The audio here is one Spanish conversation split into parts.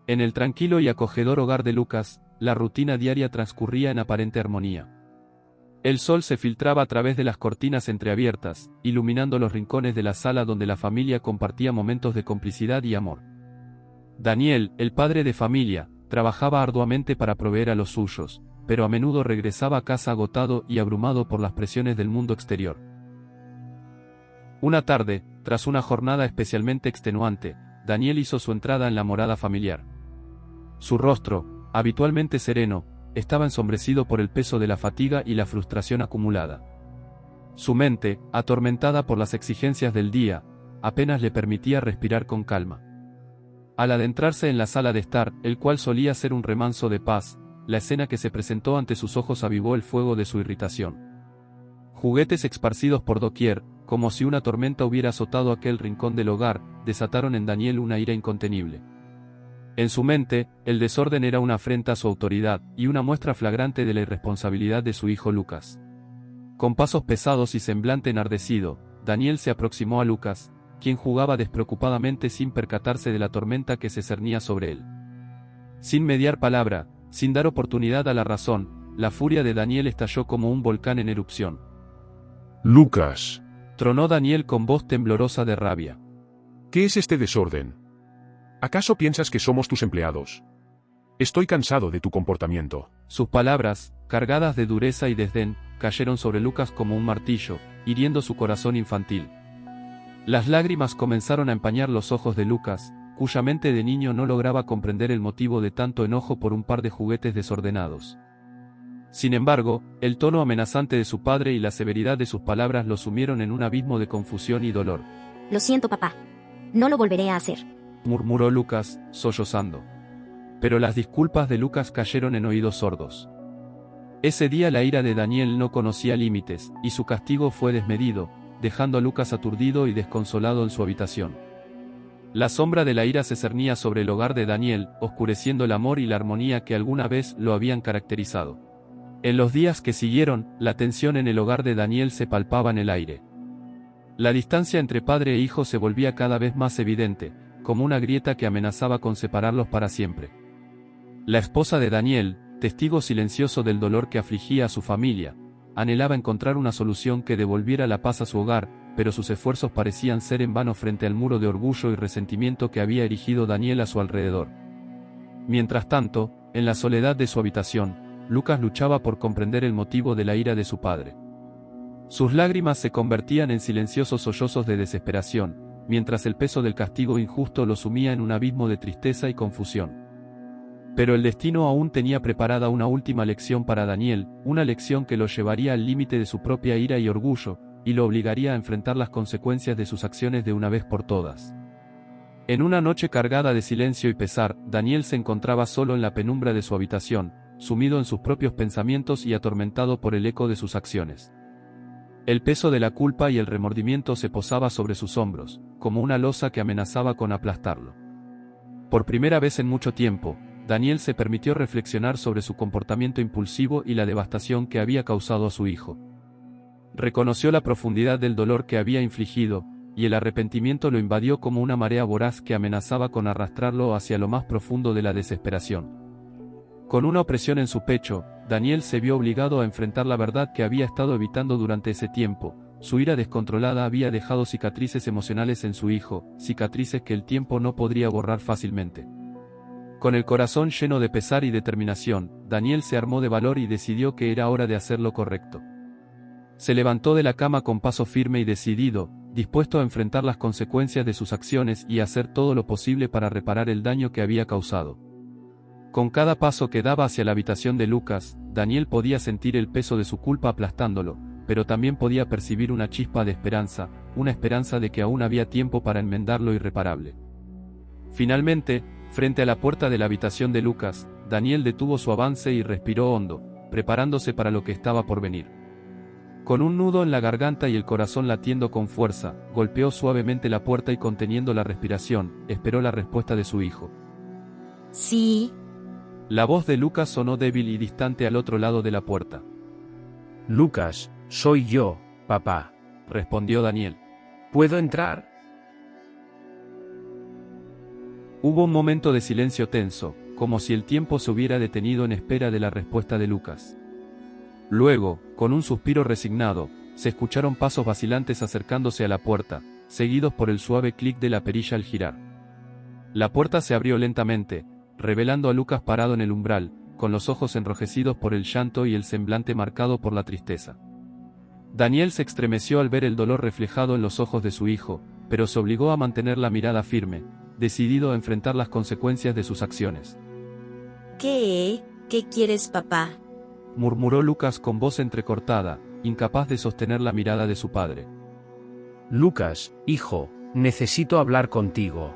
En el tranquilo y acogedor hogar de Lucas, la rutina diaria transcurría en aparente armonía. El sol se filtraba a través de las cortinas entreabiertas, iluminando los rincones de la sala donde la familia compartía momentos de complicidad y amor. Daniel, el padre de familia, trabajaba arduamente para proveer a los suyos, pero a menudo regresaba a casa agotado y abrumado por las presiones del mundo exterior. Una tarde, tras una jornada especialmente extenuante, Daniel hizo su entrada en la morada familiar. Su rostro, habitualmente sereno, estaba ensombrecido por el peso de la fatiga y la frustración acumulada. Su mente, atormentada por las exigencias del día, apenas le permitía respirar con calma. Al adentrarse en la sala de estar, el cual solía ser un remanso de paz, la escena que se presentó ante sus ojos avivó el fuego de su irritación. Juguetes esparcidos por doquier, como si una tormenta hubiera azotado aquel rincón del hogar, desataron en Daniel una ira incontenible. En su mente, el desorden era una afrenta a su autoridad, y una muestra flagrante de la irresponsabilidad de su hijo Lucas. Con pasos pesados y semblante enardecido, Daniel se aproximó a Lucas, quien jugaba despreocupadamente sin percatarse de la tormenta que se cernía sobre él. Sin mediar palabra, sin dar oportunidad a la razón, la furia de Daniel estalló como un volcán en erupción. Lucas, Tronó Daniel con voz temblorosa de rabia. ¿qué es este desorden? ¿Acaso piensas que somos tus empleados? Estoy cansado de tu comportamiento. Sus palabras, cargadas de dureza y desdén, cayeron sobre Lucas como un martillo, hiriendo su corazón infantil. Las lágrimas comenzaron a empañar los ojos de Lucas, cuya mente de niño no lograba comprender el motivo de tanto enojo por un par de juguetes desordenados. Sin embargo, el tono amenazante de su padre y la severidad de sus palabras lo sumieron en un abismo de confusión y dolor. Lo siento, papá. No lo volveré a hacer, Murmuró Lucas, sollozando. Pero las disculpas de Lucas cayeron en oídos sordos. Ese día la ira de Daniel no conocía límites, y su castigo fue desmedido, dejando a Lucas aturdido y desconsolado en su habitación. La sombra de la ira se cernía sobre el hogar de Daniel, oscureciendo el amor y la armonía que alguna vez lo habían caracterizado. En los días que siguieron, la tensión en el hogar de Daniel se palpaba en el aire. La distancia entre padre e hijo se volvía cada vez más evidente, como una grieta que amenazaba con separarlos para siempre. La esposa de Daniel, testigo silencioso del dolor que afligía a su familia, anhelaba encontrar una solución que devolviera la paz a su hogar, pero sus esfuerzos parecían ser en vano frente al muro de orgullo y resentimiento que había erigido Daniel a su alrededor. Mientras tanto, en la soledad de su habitación, Lucas luchaba por comprender el motivo de la ira de su padre. Sus lágrimas se convertían en silenciosos sollozos de desesperación, mientras el peso del castigo injusto lo sumía en un abismo de tristeza y confusión. Pero el destino aún tenía preparada una última lección para Daniel, una lección que lo llevaría al límite de su propia ira y orgullo, y lo obligaría a enfrentar las consecuencias de sus acciones de una vez por todas. En una noche cargada de silencio y pesar, Daniel se encontraba solo en la penumbra de su habitación, sumido en sus propios pensamientos y atormentado por el eco de sus acciones. El peso de la culpa y el remordimiento se posaba sobre sus hombros, como una losa que amenazaba con aplastarlo. Por primera vez en mucho tiempo, Daniel se permitió reflexionar sobre su comportamiento impulsivo y la devastación que había causado a su hijo. Reconoció la profundidad del dolor que había infligido, y el arrepentimiento lo invadió como una marea voraz que amenazaba con arrastrarlo hacia lo más profundo de la desesperación. Con una opresión en su pecho, Daniel se vio obligado a enfrentar la verdad que había estado evitando durante ese tiempo. Su ira descontrolada había dejado cicatrices emocionales en su hijo, cicatrices que el tiempo no podría borrar fácilmente. Con el corazón lleno de pesar y determinación, Daniel se armó de valor y decidió que era hora de hacer lo correcto. Se levantó de la cama con paso firme y decidido, dispuesto a enfrentar las consecuencias de sus acciones y hacer todo lo posible para reparar el daño que había causado. Con cada paso que daba hacia la habitación de Lucas, Daniel podía sentir el peso de su culpa aplastándolo, pero también podía percibir una chispa de esperanza, una esperanza de que aún había tiempo para enmendar lo irreparable. Finalmente, frente a la puerta de la habitación de Lucas, Daniel detuvo su avance y respiró hondo, preparándose para lo que estaba por venir. Con un nudo en la garganta y el corazón latiendo con fuerza, golpeó suavemente la puerta y conteniendo la respiración, esperó la respuesta de su hijo. Sí. La voz de Lucas sonó débil y distante al otro lado de la puerta. Lucas, soy yo, papá. Respondió Daniel. ¿Puedo entrar? Hubo un momento de silencio tenso, como si el tiempo se hubiera detenido en espera de la respuesta de Lucas. Luego, con un suspiro resignado, se escucharon pasos vacilantes acercándose a la puerta, seguidos por el suave clic de la perilla al girar. La puerta se abrió lentamente, revelando a Lucas parado en el umbral, con los ojos enrojecidos por el llanto y el semblante marcado por la tristeza. Daniel se estremeció al ver el dolor reflejado en los ojos de su hijo, pero se obligó a mantener la mirada firme, decidido a enfrentar las consecuencias de sus acciones. ¿Qué quieres, papá? Murmuró Lucas con voz entrecortada, incapaz de sostener la mirada de su padre. Lucas, hijo, necesito hablar contigo.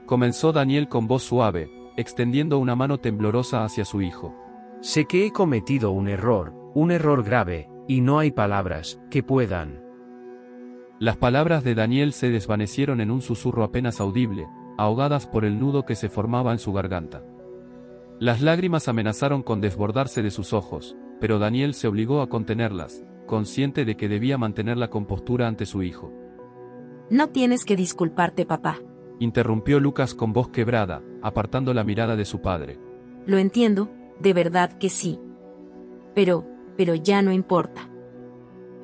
Comenzó Daniel con voz suave, extendiendo una mano temblorosa hacia su hijo. Sé que he cometido un error grave, y no hay palabras que puedan. Las palabras de Daniel se desvanecieron en un susurro apenas audible, ahogadas por el nudo que se formaba en su garganta. Las lágrimas amenazaron con desbordarse de sus ojos, pero Daniel se obligó a contenerlas, consciente de que debía mantener la compostura ante su hijo. No tienes que disculparte, papá. Interrumpió Lucas con voz quebrada, apartando la mirada de su padre. Lo entiendo, de verdad que sí. Pero ya no importa.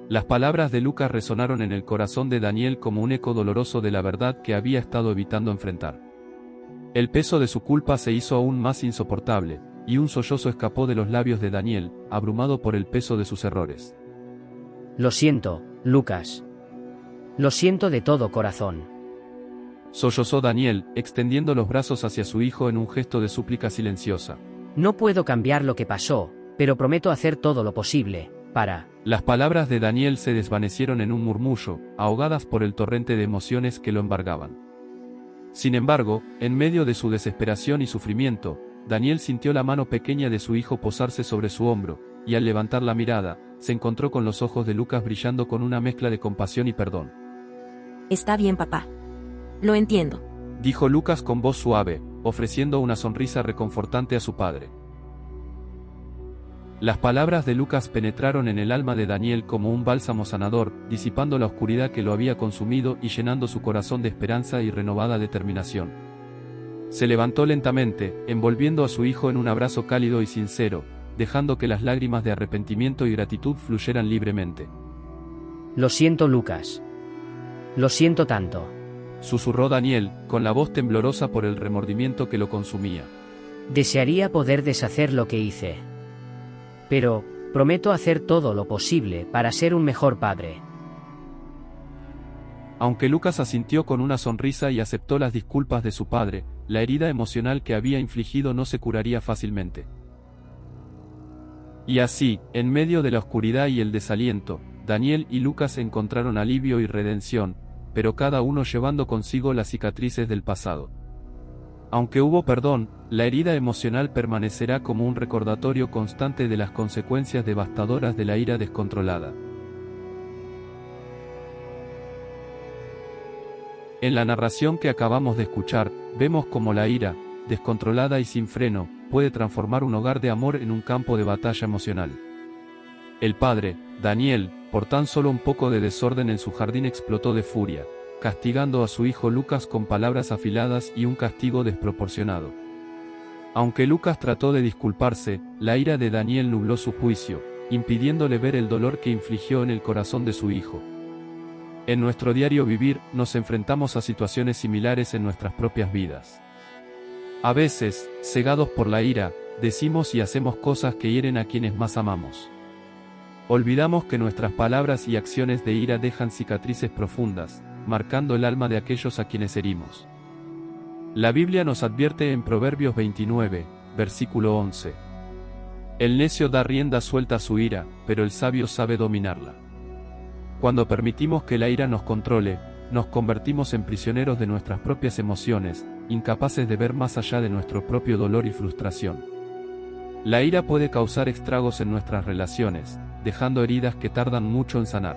Las palabras de Lucas resonaron en el corazón de Daniel como un eco doloroso de la verdad que había estado evitando enfrentar. El peso de su culpa se hizo aún más insoportable, y un sollozo escapó de los labios de Daniel, abrumado por el peso de sus errores. Lo siento, Lucas. Lo siento de todo corazón. Sollozó Daniel, extendiendo los brazos hacia su hijo en un gesto de súplica silenciosa. No puedo cambiar lo que pasó, pero prometo hacer todo lo posible para... Las palabras de Daniel se desvanecieron en un murmullo, ahogadas por el torrente de emociones que lo embargaban. Sin embargo, en medio de su desesperación y sufrimiento, Daniel sintió la mano pequeña de su hijo posarse sobre su hombro, y al levantar la mirada, se encontró con los ojos de Lucas brillando con una mezcla de compasión y perdón. Está bien, papá. Lo entiendo. Dijo Lucas con voz suave, ofreciendo una sonrisa reconfortante a su padre. Las palabras de Lucas penetraron en el alma de Daniel como un bálsamo sanador, disipando la oscuridad que lo había consumido y llenando su corazón de esperanza y renovada determinación. Se levantó lentamente, envolviendo a su hijo en un abrazo cálido y sincero, dejando que las lágrimas de arrepentimiento y gratitud fluyeran libremente. Lo siento, Lucas. Lo siento tanto. Susurró Daniel, con la voz temblorosa por el remordimiento que lo consumía. Desearía poder deshacer lo que hice. Pero, prometo hacer todo lo posible para ser un mejor padre. Aunque Lucas asintió con una sonrisa y aceptó las disculpas de su padre, la herida emocional que había infligido no se curaría fácilmente. Y así, en medio de la oscuridad y el desaliento, Daniel y Lucas encontraron alivio y redención, pero cada uno llevando consigo las cicatrices del pasado. Aunque hubo perdón, la herida emocional permanecerá como un recordatorio constante de las consecuencias devastadoras de la ira descontrolada. En la narración que acabamos de escuchar, vemos cómo la ira, descontrolada y sin freno, puede transformar un hogar de amor en un campo de batalla emocional. El padre, Daniel, por tan solo un poco de desorden en su jardín explotó de furia, castigando a su hijo Lucas con palabras afiladas y un castigo desproporcionado. Aunque Lucas trató de disculparse, la ira de Daniel nubló su juicio, impidiéndole ver el dolor que infligió en el corazón de su hijo. En nuestro diario vivir, nos enfrentamos a situaciones similares en nuestras propias vidas. A veces, cegados por la ira, decimos y hacemos cosas que hieren a quienes más amamos. Olvidamos que nuestras palabras y acciones de ira dejan cicatrices profundas, marcando el alma de aquellos a quienes herimos. La Biblia nos advierte en Proverbios 29, versículo 11. El necio da rienda suelta a su ira, pero el sabio sabe dominarla. Cuando permitimos que la ira nos controle, nos convertimos en prisioneros de nuestras propias emociones, incapaces de ver más allá de nuestro propio dolor y frustración. La ira puede causar estragos en nuestras relaciones, dejando heridas que tardan mucho en sanar.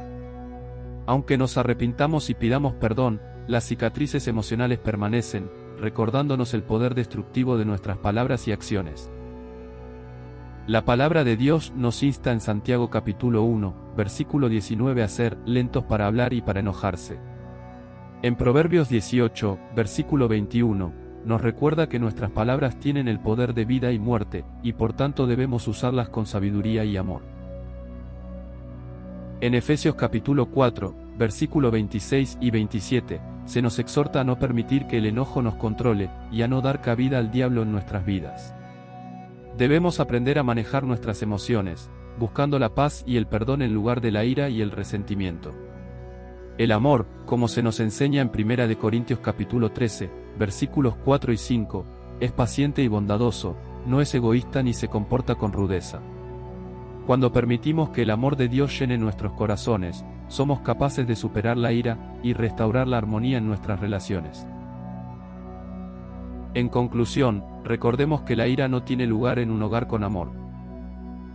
Aunque nos arrepintamos y pidamos perdón, las cicatrices emocionales permanecen, recordándonos el poder destructivo de nuestras palabras y acciones. La palabra de Dios nos insta en Santiago capítulo 1, versículo 19 a ser lentos para hablar y para enojarse. En Proverbios 18, versículo 21, nos recuerda que nuestras palabras tienen el poder de vida y muerte, y por tanto debemos usarlas con sabiduría y amor. En Efesios capítulo 4, versículo 26 y 27, se nos exhorta a no permitir que el enojo nos controle, y a no dar cabida al diablo en nuestras vidas. Debemos aprender a manejar nuestras emociones, buscando la paz y el perdón en lugar de la ira y el resentimiento. El amor, como se nos enseña en 1 Corintios capítulo 13, versículos 4 y 5, es paciente y bondadoso, no es egoísta ni se comporta con rudeza. Cuando permitimos que el amor de Dios llene nuestros corazones, somos capaces de superar la ira y restaurar la armonía en nuestras relaciones. En conclusión, recordemos que la ira no tiene lugar en un hogar con amor.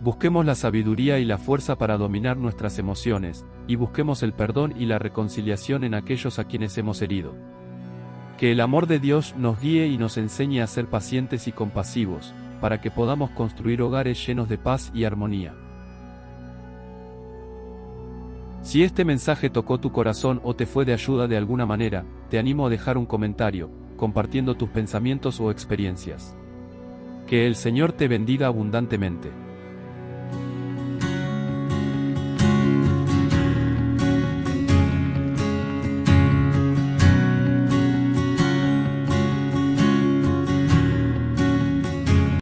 Busquemos la sabiduría y la fuerza para dominar nuestras emociones, y busquemos el perdón y la reconciliación en aquellos a quienes hemos herido. Que el amor de Dios nos guíe y nos enseñe a ser pacientes y compasivos, para que podamos construir hogares llenos de paz y armonía. Si este mensaje tocó tu corazón o te fue de ayuda de alguna manera, te animo a dejar un comentario, compartiendo tus pensamientos o experiencias. Que el Señor te bendiga abundantemente.